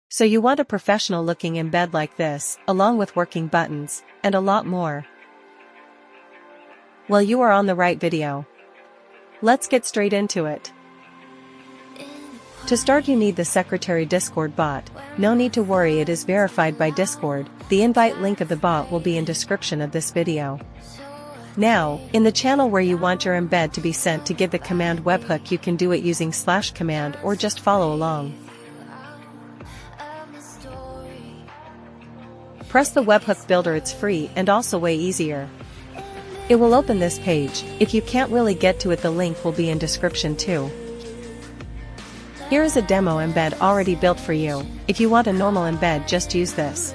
So you want a professional looking embed like this, along with working buttons, and a lot more. Well, you are on the right video. Let's get straight into it. To start, you need the Secretary Discord bot. No need to worry, it is verified by Discord. The invite link of the bot will be in description of this video. Now, in the channel where you want your embed to be sent, to give the command webhook, you can do it using /command or just follow along. Press the webhook builder, it's free and also way easier. It will open this page. If you can't really get to it, the link will be in description too. Here is a demo embed already built for you. If you want a normal embed, just use this.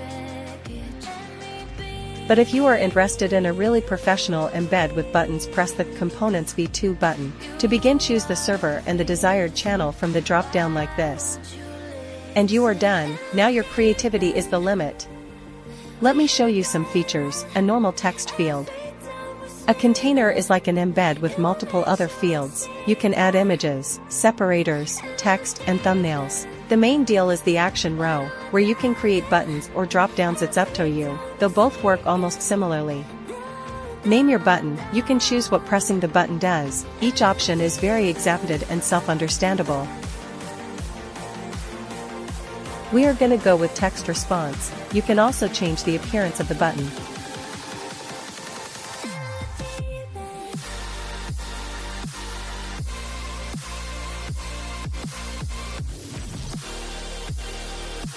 But if you are interested in a really professional embed with buttons, press the Components V2 button. To begin, choose the server and the desired channel from the drop-down like this. And you are done. Now your creativity is the limit. Let me show you some features. A normal text field. A container is like an embed with multiple other fields. You can add images, separators, text, and thumbnails. The main deal is the action row, where you can create buttons or drop-downs. It's up to you, though both work almost similarly. Name your button. You can choose what pressing the button does. Each option is very executed and self-understandable. We are gonna go with text response. You can also change the appearance of the button.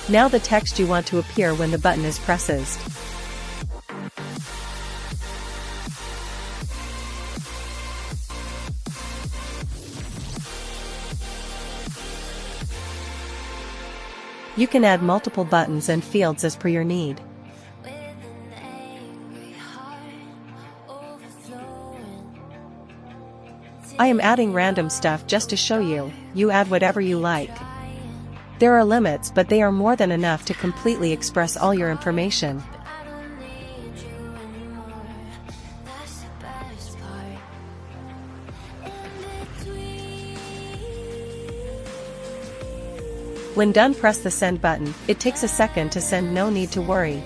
Now the text you want to appear when the button is pressed. You can add multiple buttons and fields as per your need. I am adding random stuff just to show you. You add whatever you like. There are limits, but they are more than enough to completely express all your information. When done, press the send button. It takes a second to send, no need to worry.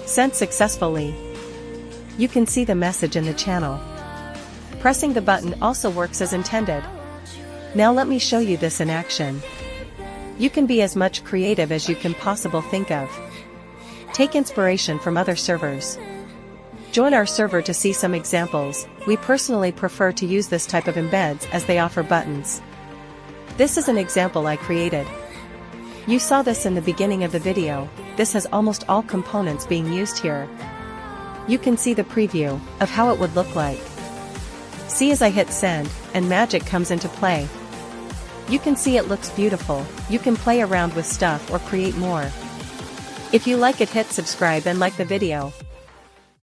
Sent successfully. You can see the message in the channel. Pressing the button also works as intended. Now let me show you this in action. You can be as much creative as you can possibly think of. Take inspiration from other servers. Join our server to see some examples. We personally prefer to use this type of embeds as they offer buttons. This is an example I created. You saw this in the beginning of the video. This has almost all components being used here. You can see the preview of how it would look like. See, as I hit send, and magic comes into play. You can see it looks beautiful. You can play around with stuff or create more. If you like it, hit subscribe and like the video.